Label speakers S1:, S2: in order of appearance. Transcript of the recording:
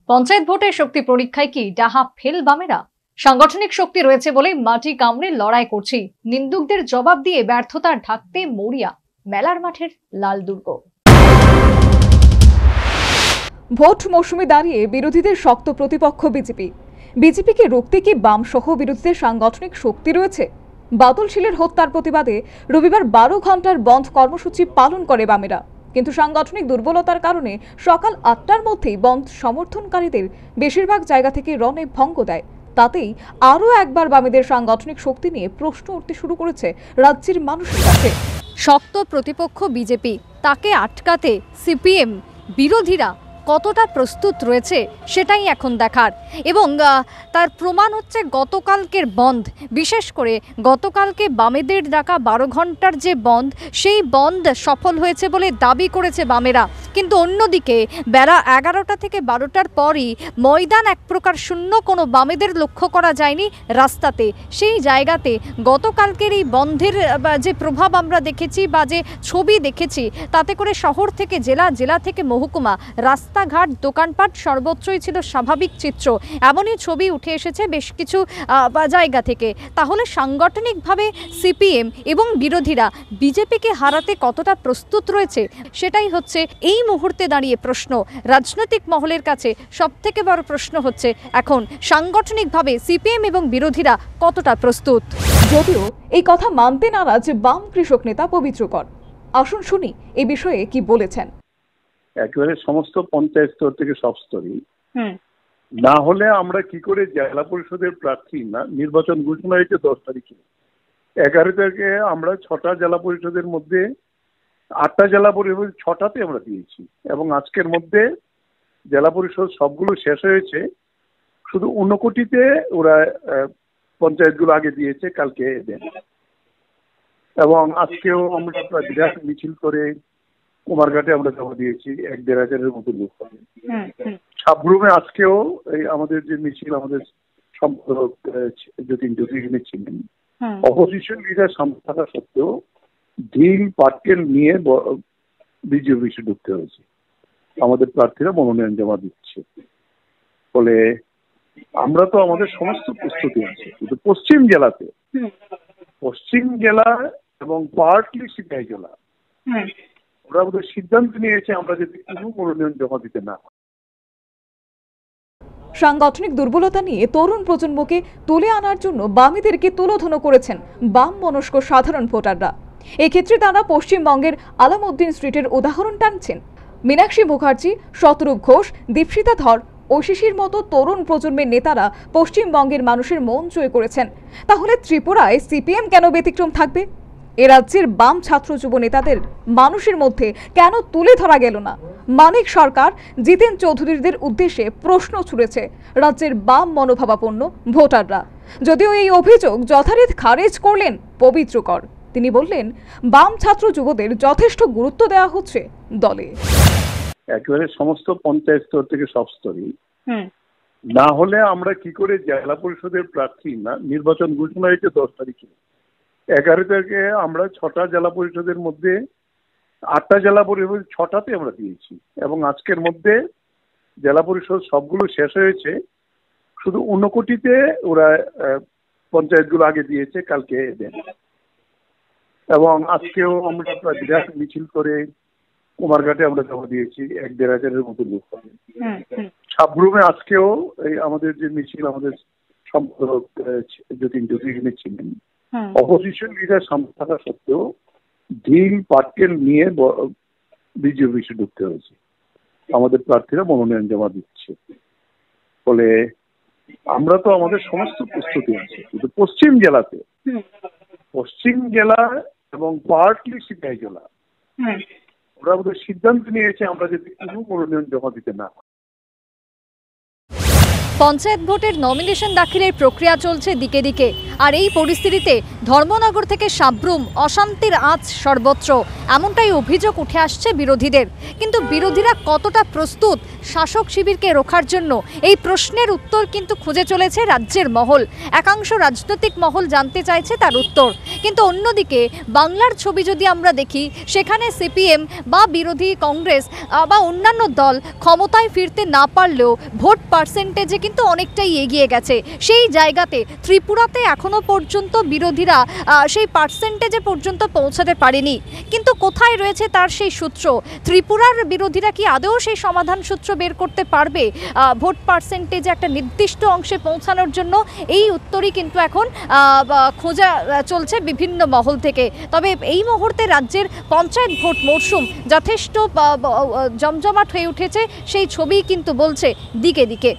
S1: পঞ্চায়েত ভোটের শক্তি পরীক্ষায় কি ডাহা ফেল বামেরা? সাংগঠনিক শক্তি রয়েছে বলে মাটি কামড়ে লড়াই করছি, নিন্দুকদের জবাব দিয়ে ব্যর্থতা ঢাকতে মরিয়া মেলার মাঠের লাল দুর্গ।
S2: ভোট মৌসুমে দাঁড়িয়ে বিরোধীদের শক্ত প্রতিপক্ষ বিজেপিকে রুখতে কি বাম সহ বিরোধীদের সাংগঠনিক শক্তি রয়েছে? বাদল শীলের হত্যার প্রতিবাদে রবিবার 12 ঘন্টার বন্ধ কর্মসূচি পালন করে বামেরা, কিন্তু সাংগঠনিক দুর্বলতার কারণে সকাল 8টার মধ্যেই বন্ধ সমর্থনকারীদের বেশিরভাগ জায়গা থেকে রণে ভঙ্গ দেয়। তাতেই আরও একবার বামেদের সাংগঠনিক শক্তি নিয়ে প্রশ্ন উঠতে শুরু করেছে রাজ্যের মানুষের কাছে।
S1: শক্ত প্রতিপক্ষ বিজেপি, তাকে আটকাতে সিপিএম বিরোধীরা কতটা প্রস্তুত রয়েছে সেটাই এখন দেখার। এবং তার প্রমাণ হচ্ছে গতকালকের বন্ধ, বিশেষ করে গতকালকে বামেদের ডাকা 12 ঘন্টার যে বন্ধ, সেই বন্ধ সফল হয়েছে বলে দাবি করেছে বামেরা। কিন্তু অন্যদিকে বেলা 11টা থেকে 12টার পরই ময়দান এক প্রকার শূন্য, কোনো বামেদের লক্ষ্য করা যায়নি রাস্তাতে। সেই জায়গাতে গতকালকের এই বন্ধের যে প্রভাব আমরা দেখেছি বা যে ছবি দেখেছি, তাতে করে শহর থেকে জেলা, জেলা থেকে মহকুমা, রাস্তাঘাট, দোকানপাট সর্বত্রই ছিল স্বাভাবিক চিত্র। এমনই ছবি উঠে এসেছে বেশ কিছু জায়গা থেকে। তাহলে সাংগঠনিকভাবে সিপিএম এবং বিরোধীরা বিজেপিকে হারাতে কতটা প্রস্তুত রয়েছে, সেটাই হচ্ছে এই মুহূর্তে দাঁড়িয়ে প্রশ্ন। রাজনৈতিক মহলের কাছে সবথেকে বড় প্রশ্ন হচ্ছে এখন সাংগঠনিকভাবে সিপিএম এবং বিরোধীরা কতটা প্রস্তুত।
S2: যদিও এই কথা মানতে নারাজ বাম কৃষক নেতা পবিত্র কর। আসুন শুনি এই বিষয়ে কি বলেছেন।
S3: একেবারে সমস্ত পঞ্চায়েত স্তর থেকে সব স্তরই না হলে আমরা কি করে জেলা পরিষদের প্রার্থী না নির্বাচন ঘোষণা হয়েছে 10 তারিখে, 11 তারিখে আমরা 6টা জেলা পরিষদের মধ্যে 8টা জেলা পরিষদ 6টাতে আমরা দিয়েছি, এবং আজকের মধ্যে জেলা পরিষদ সবগুলো শেষ হয়েছে, শুধু 59তে ওরা পঞ্চায়েতগুলো আগে দিয়েছে, কালকে দেন। এবং আজকেও আমরা বিরাট মিছিল করে কুমারঘাটে আমরা জমা দিয়েছি 1-1.5 হাজারের মতো লোক হবে। সাবরুমে আজকেও এই আমাদের যে মিছিল, আমাদের সম্পাদক যতীন ছিলেন, অপোজিশন লিডার সামনে থাকা সত্ত্বেও ঢিল পাটকেল নিয়ে বিজেপি অফিসে ঢুকতে হয়েছে। আমাদের প্রার্থীরা মনোনয়ন জমা দিচ্ছে ফলে আমরা তো আমাদের সমস্ত প্রস্তুতি আছে, কিন্তু পশ্চিম জেলা এবং পার্টলি সিপাহী জেলা ওরা ওদের সিদ্ধান্ত নিয়েছে আমরা যদি কোনো মনোনয়ন জমা দিতে না।
S2: সাংগঠনিক দুর্বলতা নিয়ে তরুণ প্রজন্মকে তুলে আনার জন্য বামেদেরকে তুলোধনো করেছেন বাম মনস্ক সাধারণ ভোটাররা। এক্ষেত্রে তারা পশ্চিমবঙ্গের আলামউদ্দিন স্ট্রিটের উদাহরণ টানছেন। মীনাক্ষী মুখার্জি, শতরূপ ঘোষ, দীপশিতা ধর, ঐশীর মতো তরুণ প্রজন্মের নেতারা পশ্চিমবঙ্গের মানুষের মন জয় করেছেন। তাহলে ত্রিপুরায় সিপিএম কেন ব্যতিক্রম থাকবে? এ রাজ্যের বাম ছাত্র যুব নেতাদের মানুষের মধ্যে কেন তুলে ধরা গেল না? মানিক সরকার, জিতেন চৌধুরীদের উদ্দেশ্যে প্রশ্ন ছুড়েছে রাজ্যের বাম মনোভাবাপন্ন ভোটাররা। যদিও এই অভিযোগ যথারীত খারিজ করলেন পবিত্র কর। তিনি বললেন, বাম ছাত্র যুবদের যথেষ্ট গুরুত্ব দেওয়া হচ্ছে দলে।
S3: একেবারে সমস্ত পঞ্চায়েত স্তর থেকে সব স্তরই না হলে আমরা কি করে জেলা পরিষদের প্রার্থী না নির্বাচন ঘোষণা হয়েছে 10 তারিখে, 11 তারিখে আমরা 6টা জেলা পরিষদের মধ্যে 8টা জেলা পরিষদ 6টাতে আমরা দিয়েছি, এবং আজকের মধ্যে জেলা পরিষদ সবগুলো শেষ হয়েছে, শুধু 59তে ওরা পঞ্চায়েতগুলো আগে দিয়েছে, কালকে দেন। এবং আজকেও আমরা বিরাট মিছিল করে কুমারঘাটে আমরা জমা দিয়েছি 1-1.5 হাজারের মতো লোক হবে। সাবরুমে আজকেও এই আমাদের যে মিছিল, আমাদের সম্পাদক যতীন ছিলেন, অপোজিশন লিডার সামনে থাকা সত্ত্বেও ঢিল পাটকেল নিয়ে বিজেপি অফিসে ঢুকতে হয়েছে। আমাদের প্রার্থীরা মনোনয়ন জমা দিচ্ছে ফলে আমরা তো আমাদের সমস্ত প্রস্তুতি আছে, কিন্তু পশ্চিম জেলা এবং পার্টলি সিপাহী জেলা ওরা ওদের সিদ্ধান্ত নিয়েছে আমরা যদি কোনো মনোনয়ন জমা দিতে না।
S1: পঞ্চায়েত ভোটের নমিনেশন দাখিলের প্রক্রিয়া চলছে দিকে দিকে। আর এই পরিস্থিতিতে ধর্মনগর থেকে সাব্রুম অশান্তির আঁচ সর্বত্র, এমনটাই অভিযোগ উঠে আসছে বিরোধীদের। কিন্তু বিরোধীরা কতটা প্রস্তুত শাসক শিবিরকে রোখার জন্য, এই প্রশ্নের উত্তর কিন্তু খুঁজে চলেছে রাজ্যের মহল। একাংশ রাজনৈতিক মহল জানতে চাইছে তার উত্তর। কিন্তু অন্যদিকে বাংলার ছবি যদি আমরা দেখি, সেখানে সিপিএম বা বিরোধী কংগ্রেস বা অন্যান্য দল ক্ষমতায় ফিরতে না পারলেও ভোট পার্সেন্টেজে কিন্তু অনেকটাই এগিয়ে গেছে। সেই জায়গাতে ত্রিপুরাতে এখনো পর্যন্ত বিরোধীরা সেই পার্সেন্টেজে পর্যন্ত পৌঁছাতে পারেনি। কিন্তু কোথায় রয়েছে তার সেই সূত্র? ত্রিপুরার বিরোধীরা কি আদৌ সেই সমাধান সূত্র বের করতে পারবে ভোট পার্সেন্টেজে একটা নির্দিষ্ট অংশে পৌঁছানোর জন্য? এই উত্তরই কিন্তু এখন খোঁজা চলছে বিভিন্ন মহল থেকে। তবে এই মুহূর্তে রাজ্যের পঞ্চায়েত ভোট মরশুম যথেষ্ট জমজমাট হয়ে উঠেছে, সেই ছবি কিন্তু বলছে দিকে দিকে।